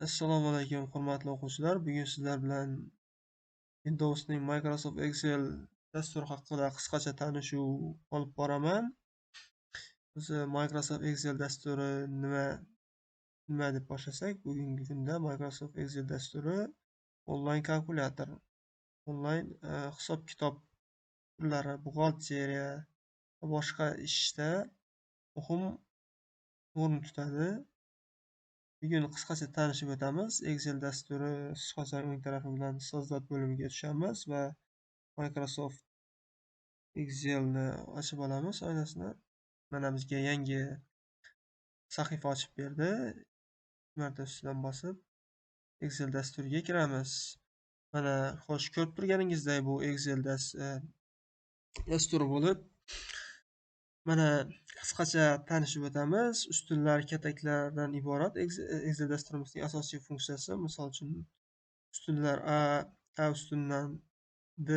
Assalomu alaykum, hurmatli o'quvchilar. Bugun sizlar bilan Windows'ning Microsoft Excel dasturi haqida qisqacha tanishuv olib boraman. O'zi Microsoft Excel dasturi nima deb boshlasak, bugungi kunda Microsoft Excel dasturi onlayn kalkulyator, onlayn hisob-kitob turlari, buxgalteriya va boshqa ishda muhim o'rin tutadi. Bugun qisqacha tanishib o'tamiz. Excel dasturi siz qachon o'ng tarafi bilan so'zlab bo'limiga tushamiz va Microsoft Excelni ochib olamiz oynasini. Mana bizga yangi sahifa ochib berdi. Marta ustidan bosib Excel dasturiga kiramiz. Mana xo'sh, ko'rib turganingizdek bu Excel dasturi bo'lib, mana qisqacha tanishib o'tamiz. Ustunlar, kataklardan iborat Excel dasturimizning asosiy funksiyasi. Misol uchun ustunlar A ustunidan B,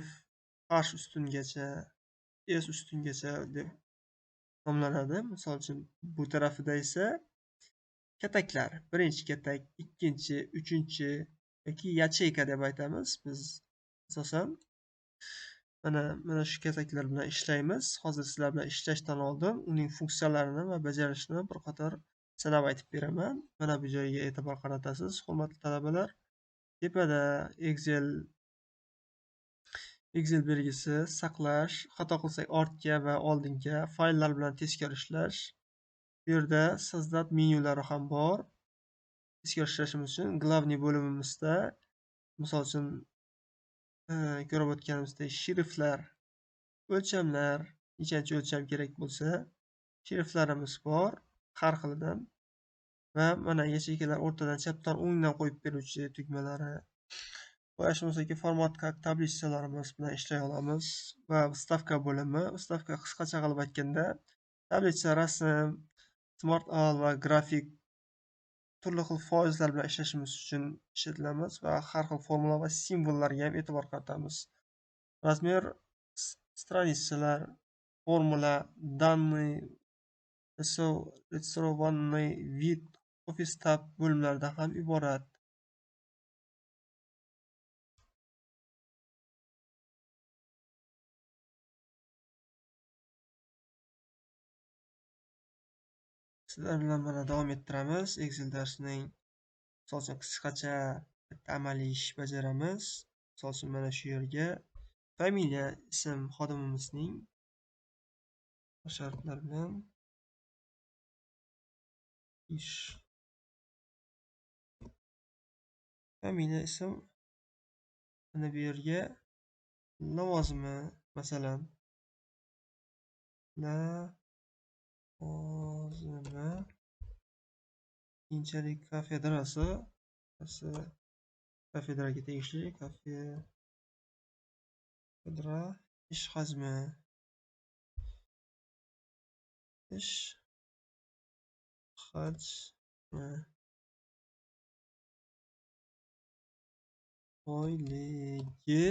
F, H ustungacha, S ustungacha deb nomlanadi. Misol uchun bu tarafida esa kataklar. Birinchi katak, ikkinchi, uchinchi yoki yacheyka deb aytamiz biz asosan. Mana shu kataklar bilan ishlaymiz. Hozir sizlar bilan ishlashdan oldin uning funksiyalarini va bajarilishini bir qator sanab aytib beraman. Mana bu joyga e'tibor qaratasiz, hurmatli talabalar. Tepada Excel belgisi, saqlash, xato qilsak ortga va oldinga, fayllar bilan teskari ishlash. Bu yerda so'zlab menyulari ham bor. Teskari ishlashimiz uchun glavniy bo'limimizda, misol uchun ko'rib o'tganimizdek shriftlar, o'lchamlar, nechanchi o'lcham kerak bo'lsa, shriftlarimiz bor har xilidan va mana yacheykalar o'rtadan chapdan o'ngdan qo'yib beruvchi tugmalari. Boyashimiz yoki format как tablichalarimiz bilan ishlay olamiz va vstavka bo'limi. Vstavka qisqacha qilib aytganda, tablicha, rasm, smart al va grafik turli xil foizlar bilan ishlashimiz uchun ishlatilamiz va har xil formula va simvollarga ham e'tibor qaratamiz. Razmer, stranisalar, formula, данные, рисованный вид, office tab bo'limlaridan ham iborat. Sizlar bilan mana davom ettiramiz. Excel darsining misol uchun qisqacha amaliy ish bajaramiz. Misol uchun mana shu yerga familiya, ism xodimimizning shartlar bilan ish. Familiya, ism, mana bu yerga lavozimi, masalan, lavozimi keyinchalik kafedrasi, kafedraga tegishli, kafedra, ish hajmi, oyligi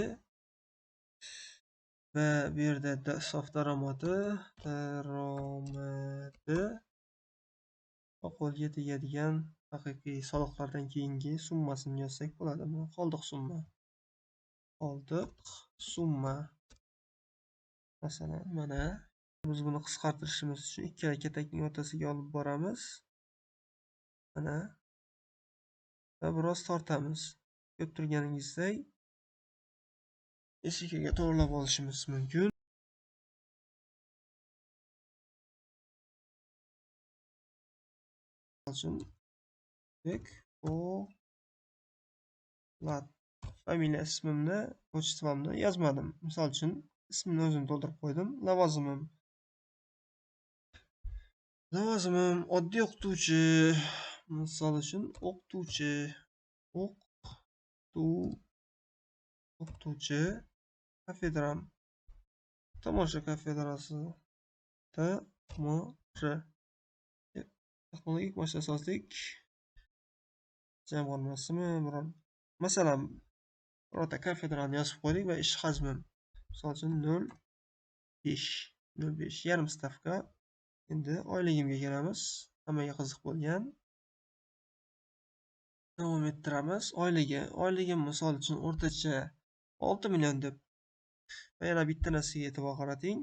va bu yerda sof daromadi va qo'lga tegadigan haqiqiy soliqlardan keyingi summasini yozsak bo'ladi. Qoldiq summa. Masalan, mana biz buni qisqartirishimiz uchun ikkala katakning o'rtasiga olib boramiz. Mana va biroz tortamiz. Ko'rib turganingizdek, yacheykaga to'g'rilab olishimiz mumkin. Familiya, ismimni, отчествомni yozmadim. Misol uchun ismimni o'zim to'ldirib qo'ydim. Lavozimim oddiy o'qituvchi. Misol uchun o'qituvchi, kafedram, tomosha kafedrasi, texnologik mo'jizasozlik jamg'armasimi, masalan, birorta kafedrani yozib qo'ydik va ish hajmim misol uchun 0.5 yarim stavka. Endi oyligimga kelamiz. Hammaga qiziq bo'lgan davom ettiramiz. Oyligim misol uchun o'rtacha 6 million deb va yana bitta narsaga e'tibor qarating.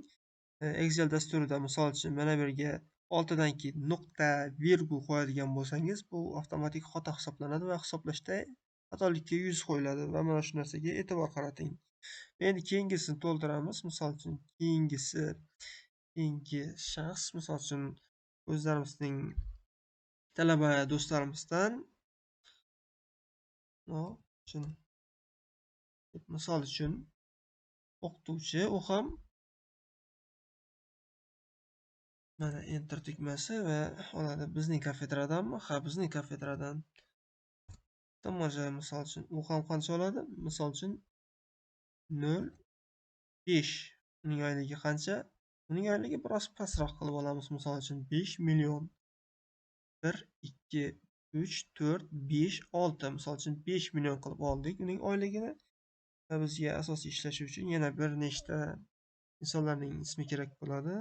Excel dasturida misol uchun mana bu yerga 6 dan keyin nuqta, virgul qo'yadigan bo'lsangiz, bu avtomatik xato hisoblanadi va hisoblashda xatolikka yuz qo'yiladi va mana shu narsaga e'tibor qarating. Endi keyingisini to'ldiramiz. Misol uchun keyingi shaxs, misol uchun o'zlarimizning talaba do'stlarimizdan misol uchun o'qituvchi, u ham mana enter tugmasi va oladi. Bizning kafedradanmi? Ha, bizning kafedradan. Tamomlash misol uchun u ham qancha oladi? Misol uchun 0,5. Uning oyligi qancha? Uning oyligi biroz pastroq qilib olamiz. Misol uchun 5 million. 1, 2, 3, 4, 5, 6. Misol uchun 5 million qilib oldik uning oyligini. Va bizga asosiy ishlashi uchun yana bir nechta insonlarning ismi kerak bo'ladi.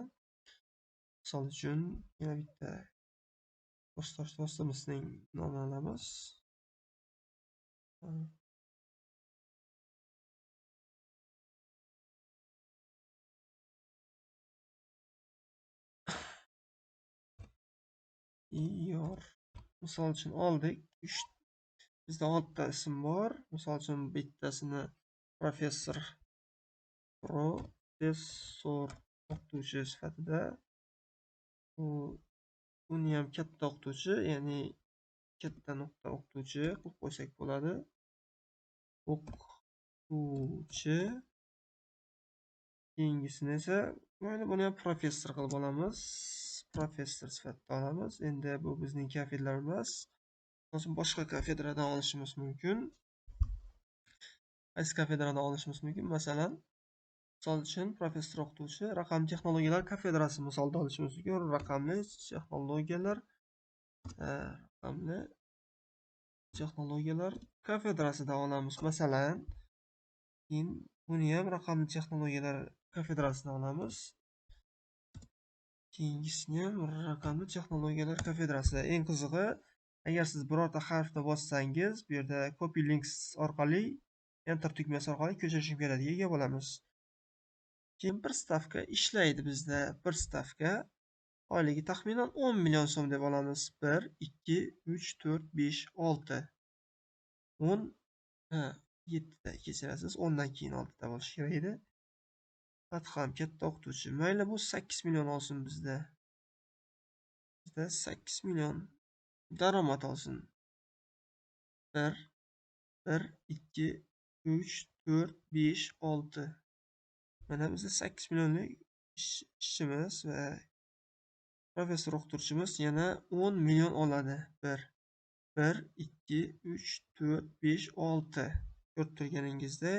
Misol uchun yana bitta do'stimizning nomini olamiz. Misol uchun oldik. Bizda 6 ta ism bor. Misol uchun bittasini professor o'qituvchi sifatida, uni ham katta o'qituvchi, ya'ni katta nuqta o'qituvchi qilib qo'ysak bo'ladi. O'qituvchi. Keyingisini esa mayli buni ham professor qilib olamiz. Professor sifatida olamiz. Endi bu bizning kafedra emas. Boshqa kafedradan olishimiz mumkin. Qaysi kafedradan olishimiz mumkin? Masalan, misol uchun professor o'qituvchi raqamli texnologiyalar kafedrasi misolida olishimiz mumkin. Raqamli texnologiyalar kafedrasida olamiz. Masalan, keyin buni ham raqamli texnologiyalar kafedrasidan olamiz. Keyingisini ham raqamli texnologiyalar kafedrasida. Eng qizig'i, agar siz birorta harfni bossangiz, bu yerda copy links orqali, enter tugmasi orqali ko'chirish imkoniyatiga ega bo'lamiz. Keyin bir stavka ishlaydi bizda. Bir stavka oyligi taxminan 10 million so'm deb olamiz. 1, 2, 3, 4, 5, 6. 10, 7 da kechirasiz. 10 dan keyin 6 da bo'lishi kerak edi. Ham katta o'qituvchi. Mayli bu 8 million olsin bizda. Bizda 8 million daromad olsin. 1, 2, 3, 4, 5, 6. Mana bizda 8 millionlik ishchimiz va professor o'qituvchimiz yana 10 million oladi. 1, 2, 3, 4, 5, 6. Ko'rib turganingizda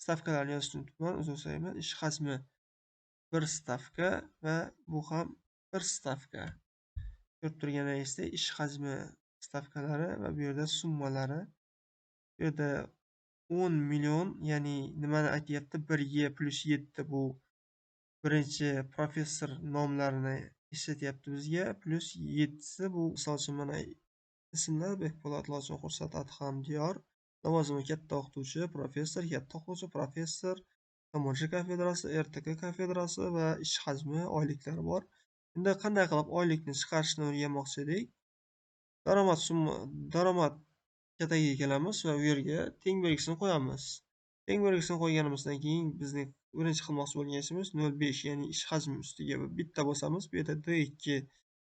stavkalarni yozishni unutmang. Uzr so'rayman. Ish hajmi 1 stavka va bu ham 1 stavka. Ko'rib turganingizda ish hajmi stavkalari va bu yerda summalari. Bu yerda 10 million, ya'ni nimani aytyapti? 1 plus 7 bu birinchi professor nomlarini eslatyapti bizga. Plus 7si bu misol uchun mana ismlar Bekpo'lat Lojinxo'rsat Adhamdiyor. Lavozimi katta o'qituvchi, professor, katta o'qituvchi, professor, tomosha kafedrasi, RTK kafedrasi va ish hajmi, oyliklari bor. Endi qanday qilib oylikni chiqarishni o'rganmoqchi edik. Daromad katagiga kelamiz va u yerga teng belgisini qo'yamiz. Teng belgisini qo'yganimizdan keyin bizning birinchi qilmoqchi bo'lgan ishimiz 0,5, ya'ni ish hajmi ustiga bitta bosamiz. Bu yerda D2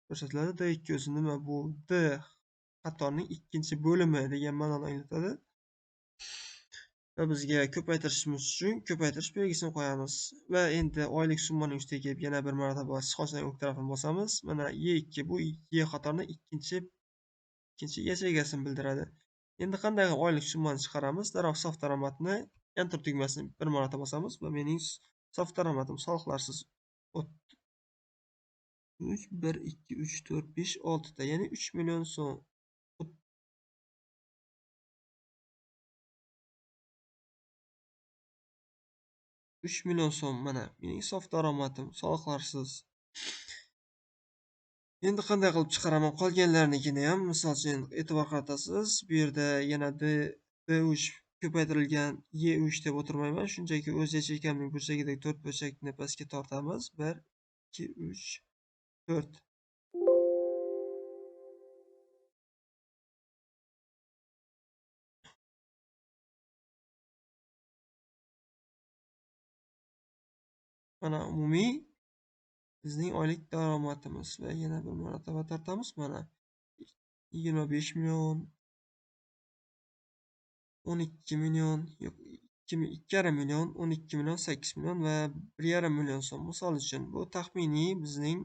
ko'rsatiladi. D2 o'zi nima? Bu D qatorining ikkinchi bo'limi degan ma'noni anglatadi. Va bizga ko'paytirishimiz uchun ko'paytirish belgisini qo'yamiz. Va endi oylik summaning ustiga kelib yana bir marotaba sichqonchaning o'ng tarafini bosamiz. Mana E2 bu Y qatorining ikkinchi yachagasini bildiradi. Endi qanday qilib oylik summani chiqaramiz? Darhol sof daromadni enter tugmasini bir marotaba bosamiz va mening sof daromadim soliqlarsiz 1, 2, 3, 4, 5, 6 ta, ya'ni 3 million so'm. 3 million so'm mana mening sof daromadim soliqlarsiz. Endi qanday qilib chiqaraman qolganlarnikini ham. Misol uchun e'tibor qaratasiz. Bu yerda yana D3 ko'paytirilgan E3 deb o'tirmayman. Shunchaki o'z yacheykamning burchagidagi 4 burchakni pastga tortamiz. 1, 2, 3, 4. Mana umumiy bizning oylik daromadimiz va yana bir marotaba tortamiz. Mana 25 million, 12 million, yo'q 2,5 million, 12 million, 8 million va 1,5 million so'm. Misol uchun bu taxminiy bizning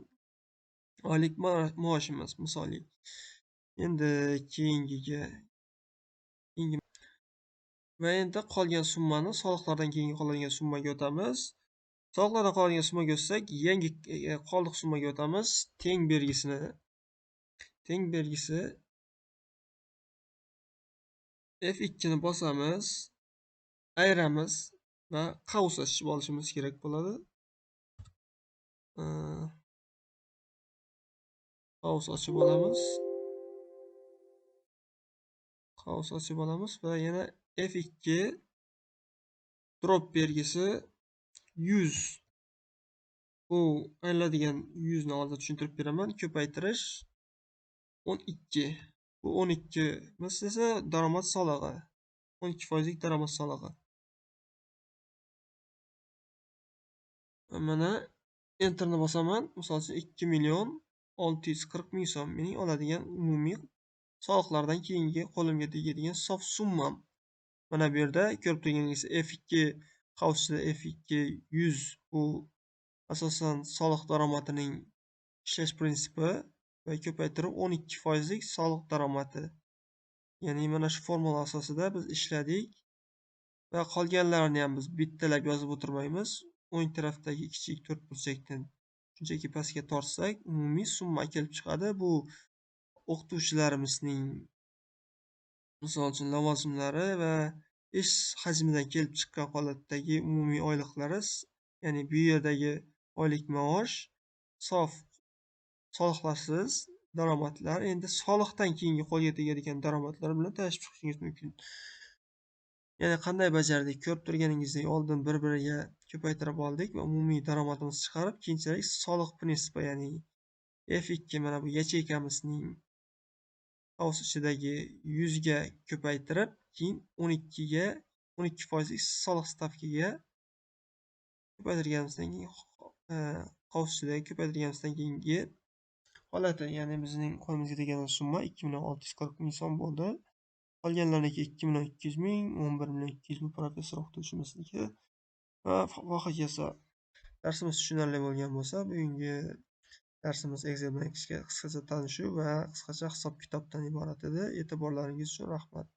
oylik maoshimiz misoliy. Endi keyingiga va endi qolgan summani soliqlardan keyin qoladigan summaga o'tamiz. Soliqlardan qoladigan summaga o'tsak, yangi qoldiq summaga o'tamiz. Teng belgisi F2 ni bosamiz, ayiramiz va qavs ochib olishimiz kerak bo'ladi. Qavs ochib olamiz. Qavs ochib olamiz va yana F2 drop belgisi 100. Bu aylanadigan 100 ni hozir tushuntirib beraman. Ko'paytirish 12. Bu 12 mis esa daromad solig'i. 12% daromad solig'i. Mana enterni bosaman. Misol uchun 2 million 640 ming so'm mening oladigan umumiy soliqlardan keyingi qo'limga tegadigan sof summam. Mana bu yerda ko'rib turganingiz F2 qavsida F2 100 bu asosan soliq daromadining ishlash prinsipi va ko'paytirib 12% soliq daromadi. Ya'ni mana shu formula asosida biz ishladik va qolganlarini ham biz bittalab yozib o'tirmaymiz. O'ng tarafdagi kichik 4 burchakdan shunchaki pastga tortsak, umumiy summa kelib chiqadi. Bu o'qituvchilarimizning misol uchun lavozimlari va ish hajmidan kelib chiqqan holatdagi umumiy oyliqlari, ya'ni bu yerdagi oylik maosh sof soliqlarsiz daromadlar. Endi soliqdan keyingi qo'lga tegadigan daromadlar bilan tanishib chiqishingiz mumkin. Ya'ni qanday bajardik? Ko'rib turganingizdek, oldin bir-biriga ko'paytirib oldik va umumiy daromadimizni chiqarib, keyinchalik soliq prinsipi, ya'ni F2 mana bu yacheykamizning qavs ichidagi 100 ga ko'paytirib, keyin 12 ga 12% soliq stavkaga ko'paytirganimizdan keyin qavs ichidagi ko'paytirganimizdan keyingi holati, ya'ni bizning qo'limizga tegadigan summa 2 million 640 ming so'm bo'ldi. Qolganlarniki 2 million 200 ming, 11 million 200 ming professor o'qituvchimizniki va hokazo. Darsimiz tushunarli bo'lgan bo'lsa, bugungi darsimiz Excel bilan qisqacha tanishuv va qisqacha hisob-kitobdan iborat edi. E'tiborlaringiz uchun rahmat.